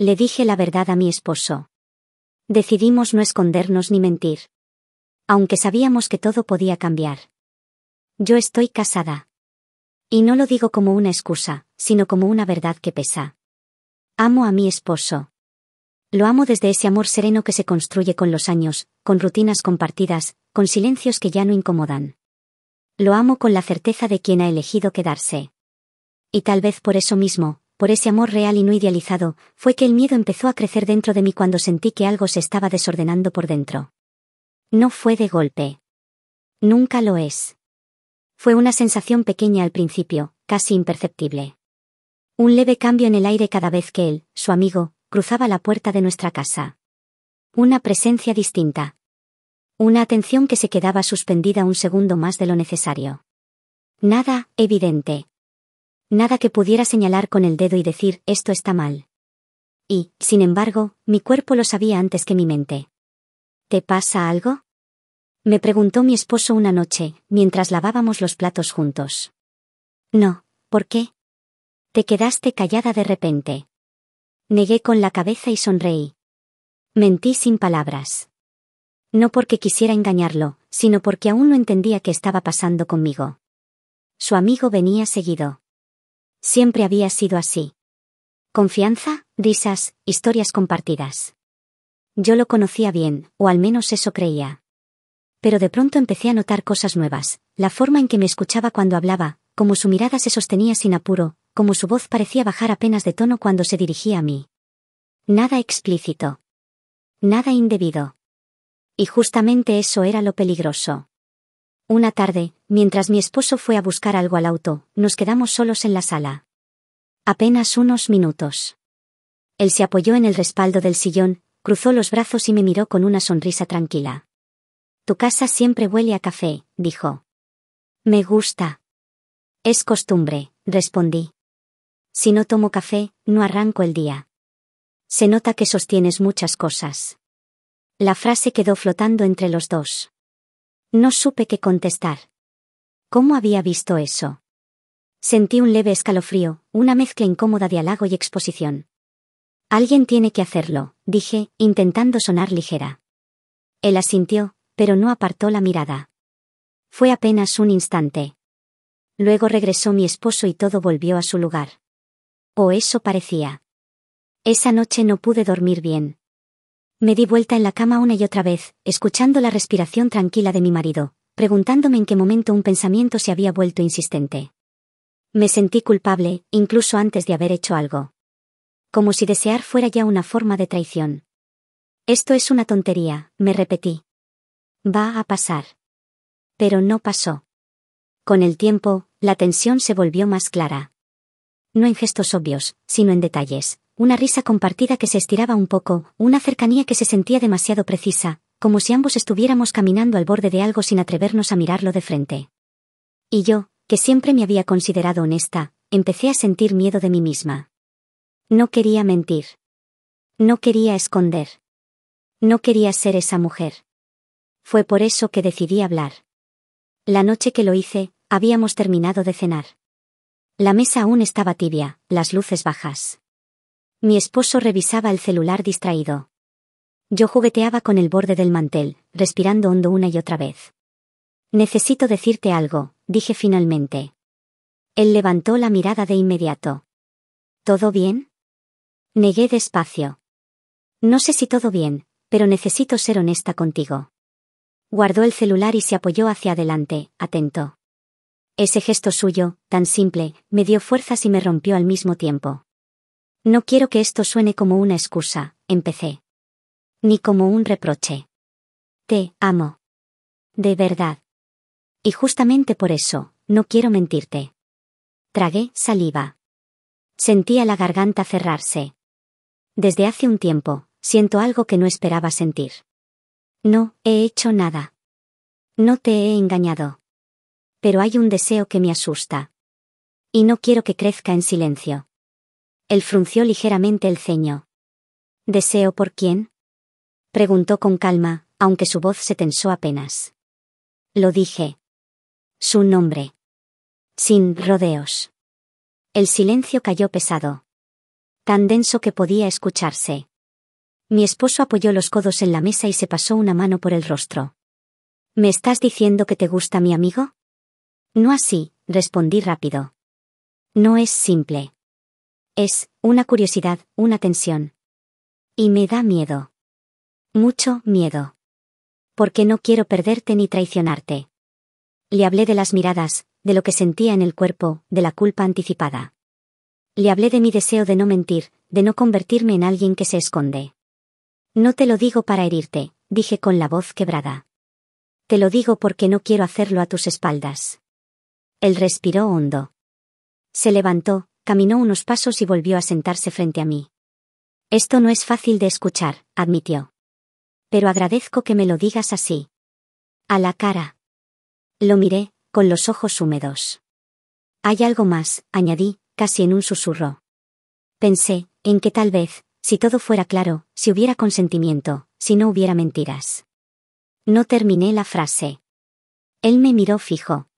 Le dije la verdad a mi esposo. Decidimos no escondernos ni mentir. Aunque sabíamos que todo podía cambiar. Yo estoy casada. Y no lo digo como una excusa, sino como una verdad que pesa. Amo a mi esposo. Lo amo desde ese amor sereno que se construye con los años, con rutinas compartidas, con silencios que ya no incomodan. Lo amo con la certeza de quien ha elegido quedarse. Y tal vez por eso mismo, por ese amor real y no idealizado, fue que el miedo empezó a crecer dentro de mí cuando sentí que algo se estaba desordenando por dentro. No fue de golpe. Nunca lo es. Fue una sensación pequeña al principio, casi imperceptible. Un leve cambio en el aire cada vez que él, su amigo, cruzaba la puerta de nuestra casa. Una presencia distinta. Una atención que se quedaba suspendida un segundo más de lo necesario. Nada evidente. Nada que pudiera señalar con el dedo y decir, esto está mal. Y, sin embargo, mi cuerpo lo sabía antes que mi mente. ¿Te pasa algo?, me preguntó mi esposo una noche, mientras lavábamos los platos juntos. No, ¿por qué? Te quedaste callada de repente. Negué con la cabeza y sonreí. Mentí sin palabras. No porque quisiera engañarlo, sino porque aún no entendía qué estaba pasando conmigo. Su amigo venía seguido. Siempre había sido así. Confianza, risas, historias compartidas. Yo lo conocía bien, o al menos eso creía. Pero de pronto empecé a notar cosas nuevas, la forma en que me escuchaba cuando hablaba, como su mirada se sostenía sin apuro, como su voz parecía bajar apenas de tono cuando se dirigía a mí. Nada explícito. Nada indebido. Y justamente eso era lo peligroso. Una tarde, mientras mi esposo fue a buscar algo al auto, nos quedamos solos en la sala. Apenas unos minutos. Él se apoyó en el respaldo del sillón, cruzó los brazos y me miró con una sonrisa tranquila. Tu casa siempre huele a café, dijo. Me gusta. Es costumbre, respondí. Si no tomo café, no arranco el día. Se nota que sostienes muchas cosas. La frase quedó flotando entre los dos. No supe qué contestar. ¿Cómo había visto eso? Sentí un leve escalofrío, una mezcla incómoda de halago y exposición. Alguien tiene que hacerlo, dije, intentando sonar ligera. Él asintió, pero no apartó la mirada. Fue apenas un instante. Luego regresó mi esposo y todo volvió a su lugar. O eso parecía. Esa noche no pude dormir bien. Me di vuelta en la cama una y otra vez, escuchando la respiración tranquila de mi marido, preguntándome en qué momento un pensamiento se había vuelto insistente. Me sentí culpable, incluso antes de haber hecho algo. Como si desear fuera ya una forma de traición. Esto es una tontería, me repetí. Va a pasar. Pero no pasó. Con el tiempo, la tensión se volvió más clara. No en gestos obvios, sino en detalles. Una risa compartida que se estiraba un poco, una cercanía que se sentía demasiado precisa, como si ambos estuviéramos caminando al borde de algo sin atrevernos a mirarlo de frente. Y yo, que siempre me había considerado honesta, empecé a sentir miedo de mí misma. No quería mentir. No quería esconder. No quería ser esa mujer. Fue por eso que decidí hablar. La noche que lo hice, habíamos terminado de cenar. La mesa aún estaba tibia, las luces bajas. Mi esposo revisaba el celular distraído. Yo jugueteaba con el borde del mantel, respirando hondo una y otra vez. Necesito decirte algo, dije finalmente. Él levantó la mirada de inmediato. ¿Todo bien? Negué despacio. No sé si todo bien, pero necesito ser honesta contigo. Guardó el celular y se apoyó hacia adelante, atento. Ese gesto suyo, tan simple, me dio fuerzas y me rompió al mismo tiempo. No quiero que esto suene como una excusa, empecé. Ni como un reproche. Te amo. De verdad. Y justamente por eso, no quiero mentirte. Tragué saliva. Sentía la garganta cerrarse. Desde hace un tiempo, siento algo que no esperaba sentir. No he hecho nada. No te he engañado. Pero hay un deseo que me asusta. Y no quiero que crezca en silencio. Él frunció ligeramente el ceño. ¿Deseo por quién? Preguntó con calma, aunque su voz se tensó apenas. Lo dije. Su nombre. Sin rodeos. El silencio cayó pesado. tan denso que podía escucharse. Mi esposo apoyó los codos en la mesa y se pasó una mano por el rostro. ¿Me estás diciendo que te gusta mi amigo? No así, respondí rápido. No es simple. Es una curiosidad, una tensión. Y me da miedo. Mucho miedo. Porque no quiero perderte ni traicionarte. Le hablé de las miradas, de lo que sentía en el cuerpo, de la culpa anticipada. Le hablé de mi deseo de no mentir, de no convertirme en alguien que se esconde. No te lo digo para herirte, dije con la voz quebrada. Te lo digo porque no quiero hacerlo a tus espaldas. Él respiró hondo. Se levantó, caminó unos pasos y volvió a sentarse frente a mí. Esto no es fácil de escuchar, admitió. Pero agradezco que me lo digas así. A la cara. Lo miré, con los ojos húmedos. Hay algo más, añadí, casi en un susurro. Pensé, en que tal vez, si todo fuera claro, si hubiera consentimiento, si no hubiera mentiras. No terminé la frase. Él me miró fijo.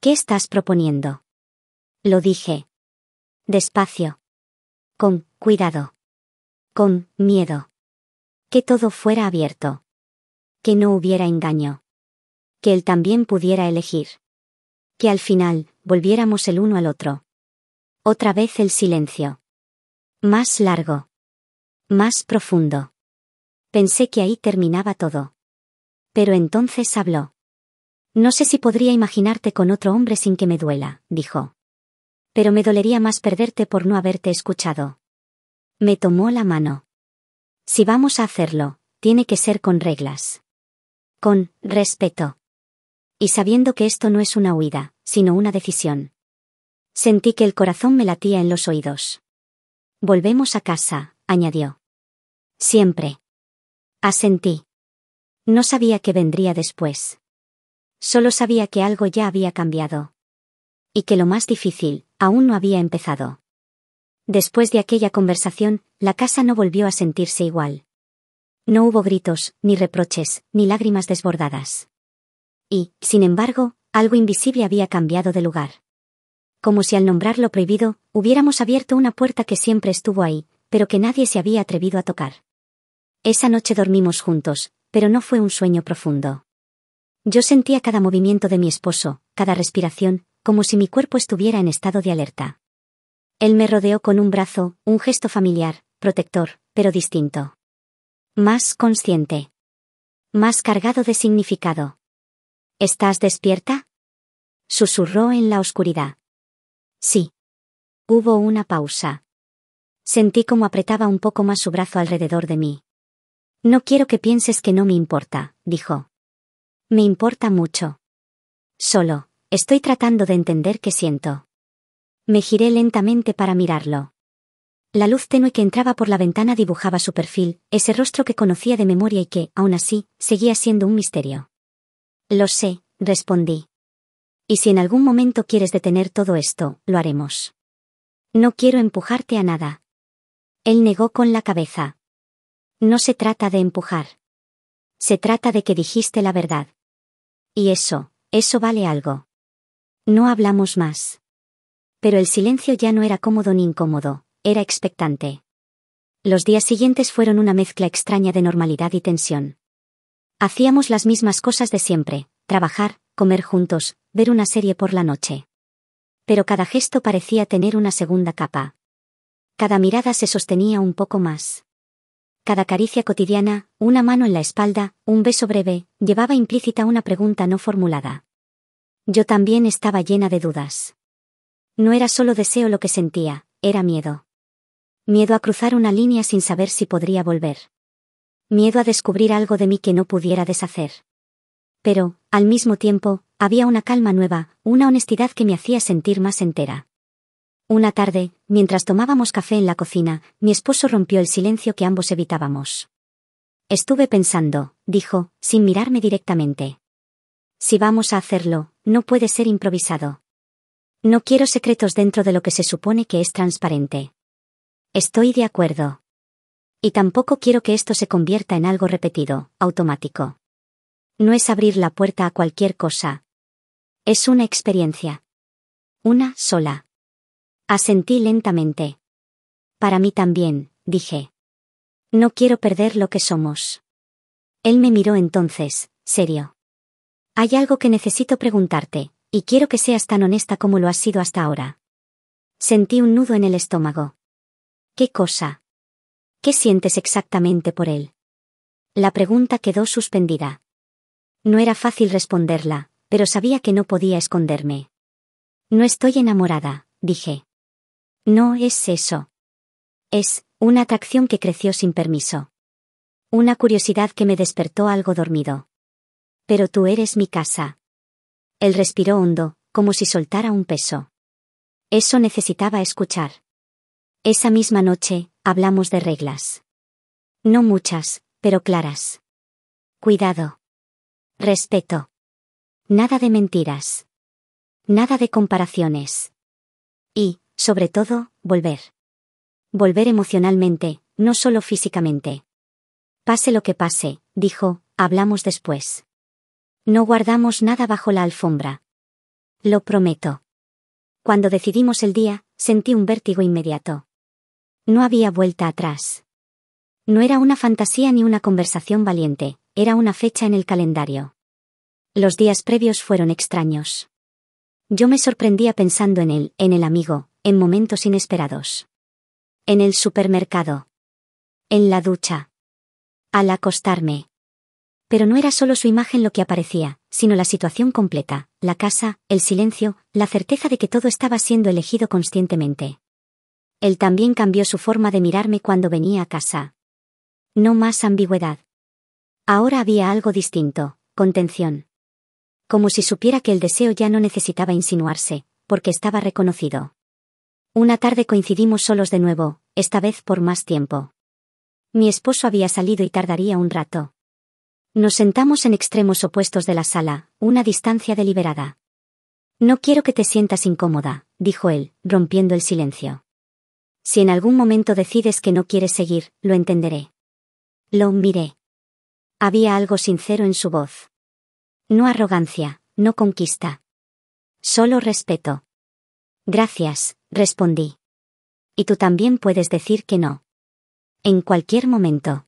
¿Qué estás proponiendo? Lo dije. Despacio. Con cuidado. Con miedo. Que todo fuera abierto. Que no hubiera engaño. Que él también pudiera elegir. Que al final, volviéramos el uno al otro. Otra vez el silencio. Más largo. Más profundo. Pensé que ahí terminaba todo. Pero entonces habló. No sé si podría imaginarte con otro hombre sin que me duela, dijo. Pero me dolería más perderte por no haberte escuchado. Me tomó la mano. Si vamos a hacerlo, tiene que ser con reglas. Con respeto. Y sabiendo que esto no es una huida, sino una decisión. Sentí que el corazón me latía en los oídos. Volvemos a casa, añadió. Siempre. Asentí. No sabía qué vendría después. Solo sabía que algo ya había cambiado. Y que lo más difícil, aún no había empezado. Después de aquella conversación, la casa no volvió a sentirse igual. No hubo gritos, ni reproches, ni lágrimas desbordadas. Y, sin embargo, algo invisible había cambiado de lugar. Como si al nombrar lo prohibido, hubiéramos abierto una puerta que siempre estuvo ahí, pero que nadie se había atrevido a tocar. Esa noche dormimos juntos, pero no fue un sueño profundo. Yo sentía cada movimiento de mi esposo, cada respiración, como si mi cuerpo estuviera en estado de alerta. Él me rodeó con un brazo, un gesto familiar, protector, pero distinto. Más consciente. Más cargado de significado. ¿Estás despierta? Susurró en la oscuridad. Sí. Hubo una pausa. Sentí como apretaba un poco más su brazo alrededor de mí. No quiero que pienses que no me importa, dijo. Me importa mucho. Solo, estoy tratando de entender qué siento. Me giré lentamente para mirarlo. La luz tenue que entraba por la ventana dibujaba su perfil, ese rostro que conocía de memoria y que, aún así, seguía siendo un misterio. Lo sé, respondí. Y si en algún momento quieres detener todo esto, lo haremos. No quiero empujarte a nada. Él negó con la cabeza. No se trata de empujar. Se trata de que dijiste la verdad. Y eso vale algo. No hablamos más. Pero el silencio ya no era cómodo ni incómodo, era expectante. Los días siguientes fueron una mezcla extraña de normalidad y tensión. Hacíamos las mismas cosas de siempre, trabajar, comer juntos, ver una serie por la noche. Pero cada gesto parecía tener una segunda capa. Cada mirada se sostenía un poco más. Cada caricia cotidiana, una mano en la espalda, un beso breve, llevaba implícita una pregunta no formulada. Yo también estaba llena de dudas. No era solo deseo lo que sentía, era miedo. Miedo a cruzar una línea sin saber si podría volver. Miedo a descubrir algo de mí que no pudiera deshacer. Pero, al mismo tiempo, había una calma nueva, una honestidad que me hacía sentir más entera. Una tarde, mientras tomábamos café en la cocina, mi esposo rompió el silencio que ambos evitábamos. Estuve pensando, dijo, sin mirarme directamente. Si vamos a hacerlo, no puede ser improvisado. No quiero secretos dentro de lo que se supone que es transparente. Estoy de acuerdo. Y tampoco quiero que esto se convierta en algo repetido, automático. No es abrir la puerta a cualquier cosa. Es una experiencia. Una sola. Asentí lentamente. Para mí también, dije. No quiero perder lo que somos. Él me miró entonces, serio. Hay algo que necesito preguntarte, y quiero que seas tan honesta como lo has sido hasta ahora. Sentí un nudo en el estómago. ¿Qué cosa? ¿Qué sientes exactamente por él? La pregunta quedó suspendida. No era fácil responderla, pero sabía que no podía esconderme. No estoy enamorada, dije. No es eso. Es una atracción que creció sin permiso. Una curiosidad que me despertó algo dormido. Pero tú eres mi casa. Él respiró hondo, como si soltara un peso. Eso necesitaba escuchar. Esa misma noche, hablamos de reglas. No muchas, pero claras. Cuidado. Respeto. Nada de mentiras. Nada de comparaciones. Y, sobre todo, volver. Volver emocionalmente, no solo físicamente. Pase lo que pase, dijo, hablamos después. No guardamos nada bajo la alfombra. Lo prometo. Cuando decidimos el día, sentí un vértigo inmediato. No había vuelta atrás. No era una fantasía ni una conversación valiente, era una fecha en el calendario. Los días previos fueron extraños. Yo me sorprendía pensando en él, en el amigo, en momentos inesperados. En el supermercado. En la ducha. Al acostarme. Pero no era solo su imagen lo que aparecía, sino la situación completa, la casa, el silencio, la certeza de que todo estaba siendo elegido conscientemente. Él también cambió su forma de mirarme cuando venía a casa. No más ambigüedad. Ahora había algo distinto, contención. Como si supiera que el deseo ya no necesitaba insinuarse, porque estaba reconocido. Una tarde coincidimos solos de nuevo, esta vez por más tiempo. Mi esposo había salido y tardaría un rato. Nos sentamos en extremos opuestos de la sala, una distancia deliberada. No quiero que te sientas incómoda, dijo él, rompiendo el silencio. Si en algún momento decides que no quieres seguir, lo entenderé. Lo miré. Había algo sincero en su voz. No arrogancia, no conquista. Solo respeto. Gracias, respondí. Y tú también puedes decir que no. En cualquier momento.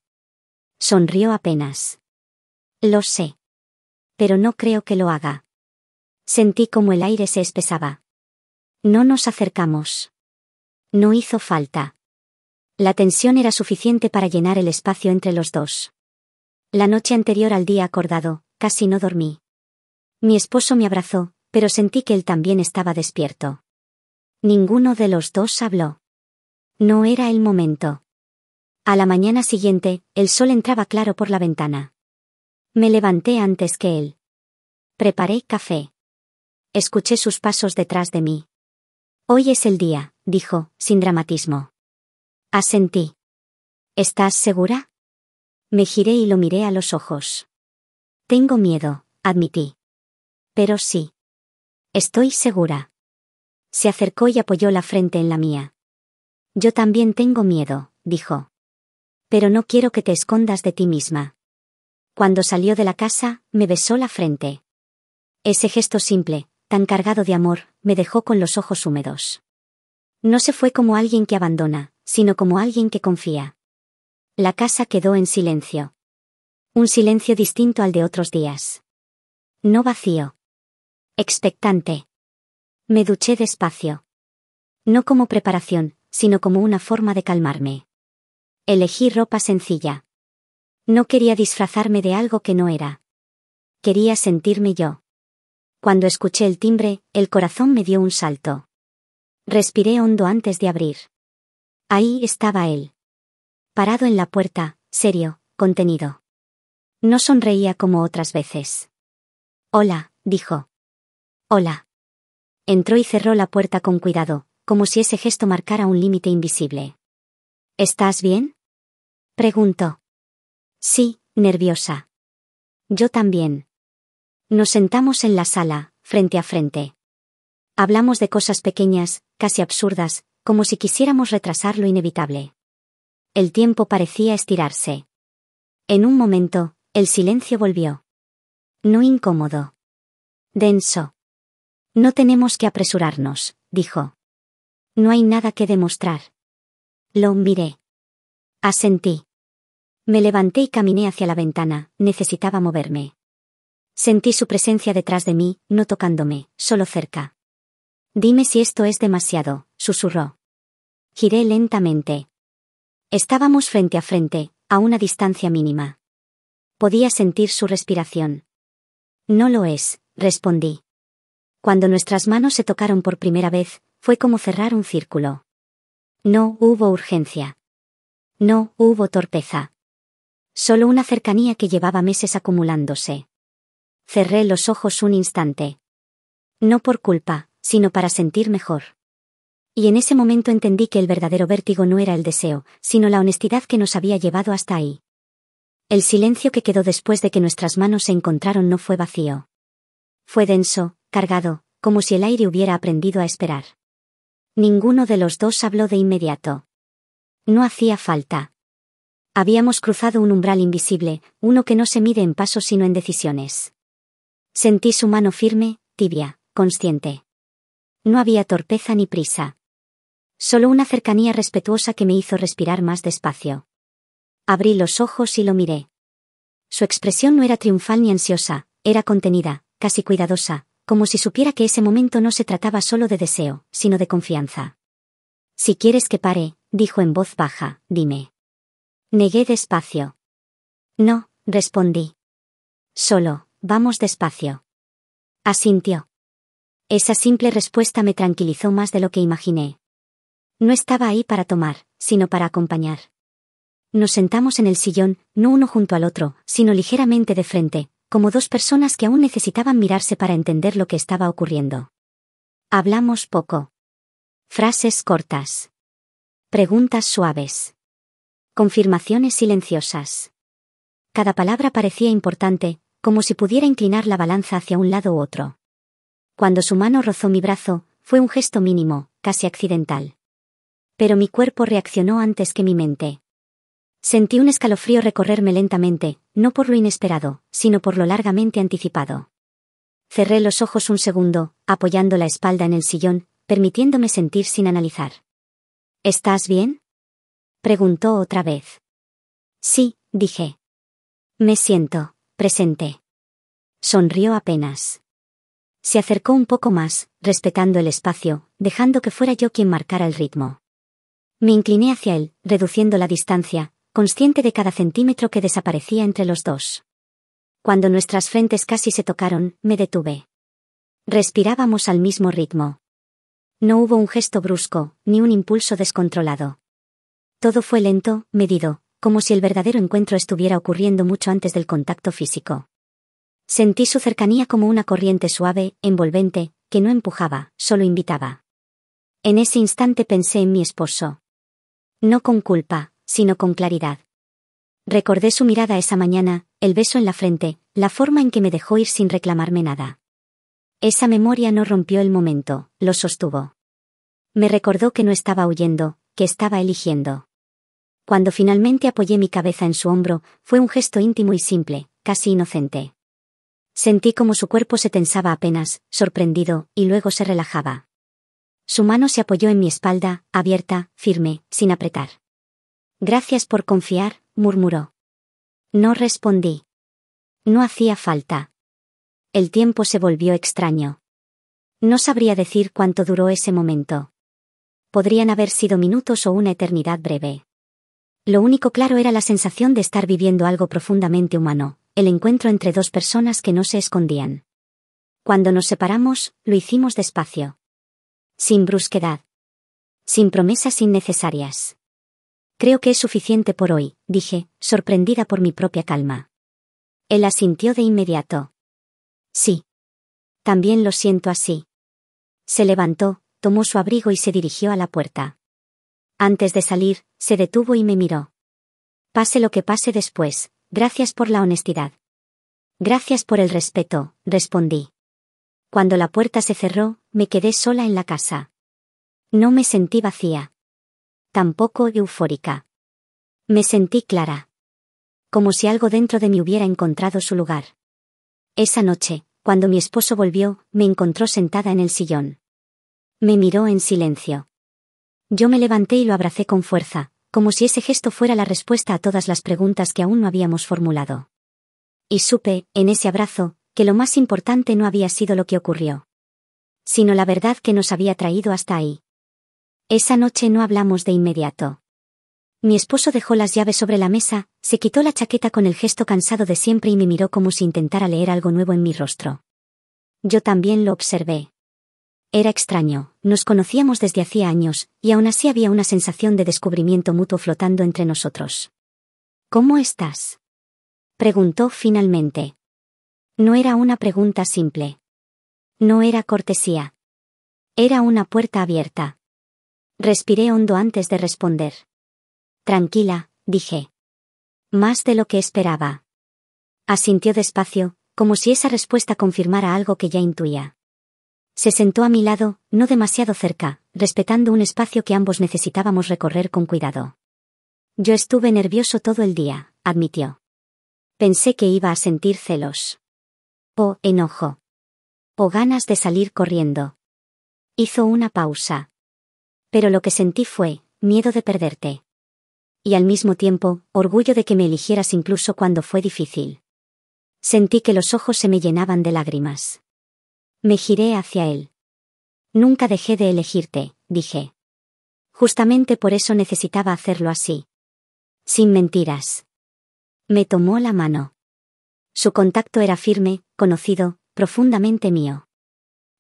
Sonrió apenas. Lo sé. Pero no creo que lo haga. Sentí como el aire se espesaba. No nos acercamos. No hizo falta. La tensión era suficiente para llenar el espacio entre los dos. La noche anterior al día acordado, casi no dormí. Mi esposo me abrazó, pero sentí que él también estaba despierto. Ninguno de los dos habló. No era el momento. A la mañana siguiente, el sol entraba claro por la ventana. Me levanté antes que él. Preparé café. Escuché sus pasos detrás de mí. Hoy es el día, dijo, sin dramatismo. Asentí. ¿Estás segura? Me giré y lo miré a los ojos. Tengo miedo, admití. Pero sí. Estoy segura. Se acercó y apoyó la frente en la mía. Yo también tengo miedo, dijo. Pero no quiero que te escondas de ti misma. Cuando salió de la casa, me besó la frente. Ese gesto simple, tan cargado de amor, me dejó con los ojos húmedos. No se fue como alguien que abandona, sino como alguien que confía. La casa quedó en silencio. Un silencio distinto al de otros días. No vacío. Expectante. Me duché despacio. No como preparación, sino como una forma de calmarme. Elegí ropa sencilla. No quería disfrazarme de algo que no era. Quería sentirme yo. Cuando escuché el timbre, el corazón me dio un salto. Respiré hondo antes de abrir. Ahí estaba él. Parado en la puerta, serio, contenido. No sonreía como otras veces. Hola, dijo. Hola. Entró y cerró la puerta con cuidado, como si ese gesto marcara un límite invisible. ¿Estás bien? Preguntó. Sí, nerviosa. Yo también. Nos sentamos en la sala, frente a frente. Hablamos de cosas pequeñas, casi absurdas, como si quisiéramos retrasar lo inevitable. El tiempo parecía estirarse. En un momento, el silencio volvió. No incómodo. Denso. No tenemos que apresurarnos, dijo. No hay nada que demostrar. Lo miré. Asentí. Me levanté y caminé hacia la ventana, necesitaba moverme. Sentí su presencia detrás de mí, no tocándome, solo cerca. Dime si esto es demasiado, susurró. Giré lentamente. Estábamos frente a frente, a una distancia mínima. Podía sentir su respiración. No lo es, respondí. Cuando nuestras manos se tocaron por primera vez, fue como cerrar un círculo. No hubo urgencia. No hubo torpeza. Solo una cercanía que llevaba meses acumulándose. Cerré los ojos un instante. No por culpa, sino para sentir mejor. Y en ese momento entendí que el verdadero vértigo no era el deseo, sino la honestidad que nos había llevado hasta ahí. El silencio que quedó después de que nuestras manos se encontraron no fue vacío. Fue denso, cargado, como si el aire hubiera aprendido a esperar. Ninguno de los dos habló de inmediato. No hacía falta. Habíamos cruzado un umbral invisible, uno que no se mide en pasos sino en decisiones. Sentí su mano firme, tibia, consciente. No había torpeza ni prisa. Solo una cercanía respetuosa que me hizo respirar más despacio. Abrí los ojos y lo miré. Su expresión no era triunfal ni ansiosa, era contenida, casi cuidadosa, como si supiera que ese momento no se trataba solo de deseo, sino de confianza. Si quieres que pare, dijo en voz baja, dime. Negué despacio. No, respondí. Solo, vamos despacio. Asintió. Esa simple respuesta me tranquilizó más de lo que imaginé. No estaba ahí para tomar, sino para acompañar. Nos sentamos en el sillón, no uno junto al otro, sino ligeramente de frente, como dos personas que aún necesitaban mirarse para entender lo que estaba ocurriendo. Hablamos poco. Frases cortas. Preguntas suaves. Confirmaciones silenciosas. Cada palabra parecía importante, como si pudiera inclinar la balanza hacia un lado u otro. Cuando su mano rozó mi brazo, fue un gesto mínimo, casi accidental. Pero mi cuerpo reaccionó antes que mi mente. Sentí un escalofrío recorrerme lentamente, no por lo inesperado, sino por lo largamente anticipado. Cerré los ojos un segundo, apoyando la espalda en el sillón, permitiéndome sentir sin analizar. ¿Estás bien?, preguntó otra vez. Sí, dije. Me siento presente. Sonrió apenas. Se acercó un poco más, respetando el espacio, dejando que fuera yo quien marcara el ritmo. Me incliné hacia él, reduciendo la distancia, consciente de cada centímetro que desaparecía entre los dos. Cuando nuestras frentes casi se tocaron, me detuve. Respirábamos al mismo ritmo. No hubo un gesto brusco, ni un impulso descontrolado. Todo fue lento, medido, como si el verdadero encuentro estuviera ocurriendo mucho antes del contacto físico. Sentí su cercanía como una corriente suave, envolvente, que no empujaba, solo invitaba. En ese instante pensé en mi esposo. No con culpa, sino con claridad. Recordé su mirada esa mañana, el beso en la frente, la forma en que me dejó ir sin reclamarme nada. Esa memoria no rompió el momento, lo sostuvo. Me recordó que no estaba huyendo, que estaba eligiendo. Cuando finalmente apoyé mi cabeza en su hombro, fue un gesto íntimo y simple, casi inocente. Sentí como su cuerpo se tensaba apenas, sorprendido, y luego se relajaba. Su mano se apoyó en mi espalda, abierta, firme, sin apretar. Gracias por confiar, murmuró. No respondí. No hacía falta. El tiempo se volvió extraño. No sabría decir cuánto duró ese momento. Podrían haber sido minutos o una eternidad breve. Lo único claro era la sensación de estar viviendo algo profundamente humano, el encuentro entre dos personas que no se escondían. Cuando nos separamos, lo hicimos despacio. Sin brusquedad. Sin promesas innecesarias. Creo que es suficiente por hoy, dije, sorprendida por mi propia calma. Él asintió de inmediato. Sí. También lo siento así. Se levantó, tomó su abrigo y se dirigió a la puerta. Antes de salir, se detuvo y me miró. Pase lo que pase después, gracias por la honestidad. Gracias por el respeto, respondí. Cuando la puerta se cerró, me quedé sola en la casa. No me sentí vacía. Tampoco eufórica. Me sentí clara. Como si algo dentro de mí hubiera encontrado su lugar. Esa noche, cuando mi esposo volvió, me encontró sentada en el sillón. Me miró en silencio. Yo me levanté y lo abracé con fuerza, como si ese gesto fuera la respuesta a todas las preguntas que aún no habíamos formulado. Y supe, en ese abrazo, que lo más importante no había sido lo que ocurrió, sino la verdad que nos había traído hasta ahí. Esa noche no hablamos de inmediato. Mi esposo dejó las llaves sobre la mesa, se quitó la chaqueta con el gesto cansado de siempre y me miró como si intentara leer algo nuevo en mi rostro. Yo también lo observé. Era extraño, nos conocíamos desde hacía años, y aún así había una sensación de descubrimiento mutuo flotando entre nosotros. ¿Cómo estás?, preguntó finalmente. No era una pregunta simple. No era cortesía. Era una puerta abierta. Respiré hondo antes de responder. Tranquila, dije. Más de lo que esperaba. Asintió despacio, como si esa respuesta confirmara algo que ya intuía. Se sentó a mi lado, no demasiado cerca, respetando un espacio que ambos necesitábamos recorrer con cuidado. Yo estuve nervioso todo el día, admitió. Pensé que iba a sentir celos. O enojo. O ganas de salir corriendo. Hizo una pausa. Pero lo que sentí fue miedo de perderte. Y al mismo tiempo, orgullo de que me eligieras incluso cuando fue difícil. Sentí que los ojos se me llenaban de lágrimas. Me giré hacia él. Nunca dejé de elegirte, dije. Justamente por eso necesitaba hacerlo así. Sin mentiras. Me tomó la mano. Su contacto era firme, conocido, profundamente mío.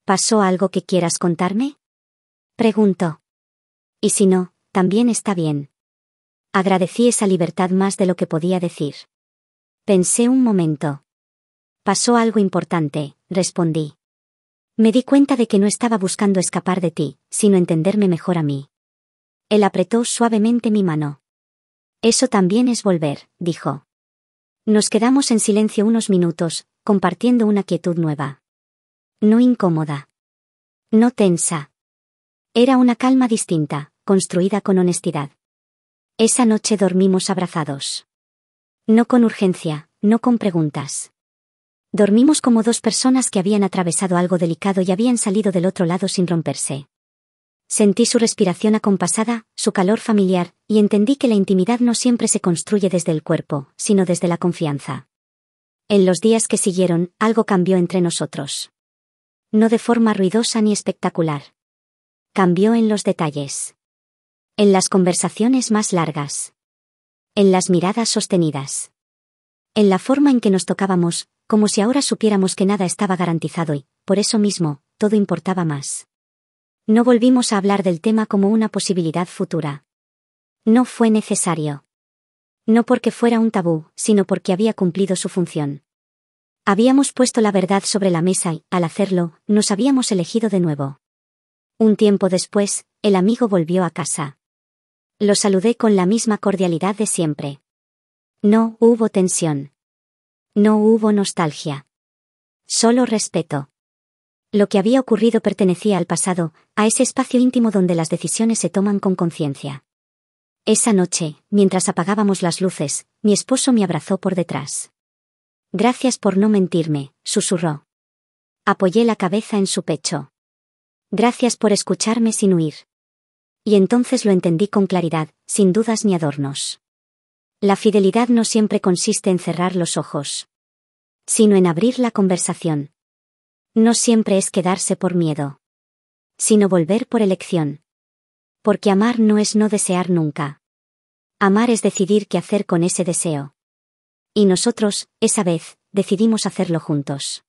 ¿Pasó algo que quieras contarme?, preguntó. Y si no, también está bien. Agradecí esa libertad más de lo que podía decir. Pensé un momento. Pasó algo importante, respondí. Me di cuenta de que no estaba buscando escapar de ti, sino entenderme mejor a mí. Él apretó suavemente mi mano. Eso también es volver, dijo. Nos quedamos en silencio unos minutos, compartiendo una quietud nueva. No incómoda. No tensa. Era una calma distinta, construida con honestidad. Esa noche dormimos abrazados. No con urgencia, no con preguntas. Dormimos como dos personas que habían atravesado algo delicado y habían salido del otro lado sin romperse. Sentí su respiración acompasada, su calor familiar, y entendí que la intimidad no siempre se construye desde el cuerpo, sino desde la confianza. En los días que siguieron, algo cambió entre nosotros. No de forma ruidosa ni espectacular. Cambió en los detalles. En las conversaciones más largas. En las miradas sostenidas. En la forma en que nos tocábamos, como si ahora supiéramos que nada estaba garantizado y, por eso mismo, todo importaba más. No volvimos a hablar del tema como una posibilidad futura. No fue necesario. No porque fuera un tabú, sino porque había cumplido su función. Habíamos puesto la verdad sobre la mesa y, al hacerlo, nos habíamos elegido de nuevo. Un tiempo después, el amigo volvió a casa. Lo saludé con la misma cordialidad de siempre. No hubo tensión. No hubo nostalgia. Solo respeto. Lo que había ocurrido pertenecía al pasado, a ese espacio íntimo donde las decisiones se toman con conciencia. Esa noche, mientras apagábamos las luces, mi esposo me abrazó por detrás. Gracias por no mentirme, susurró. Apoyé la cabeza en su pecho. Gracias por escucharme sin huir. Y entonces lo entendí con claridad, sin dudas ni adornos. La fidelidad no siempre consiste en cerrar los ojos, sino en abrir la conversación. No siempre es quedarse por miedo, sino volver por elección. Porque amar no es no desear nunca. Amar es decidir qué hacer con ese deseo. Y nosotros, esa vez, decidimos hacerlo juntos.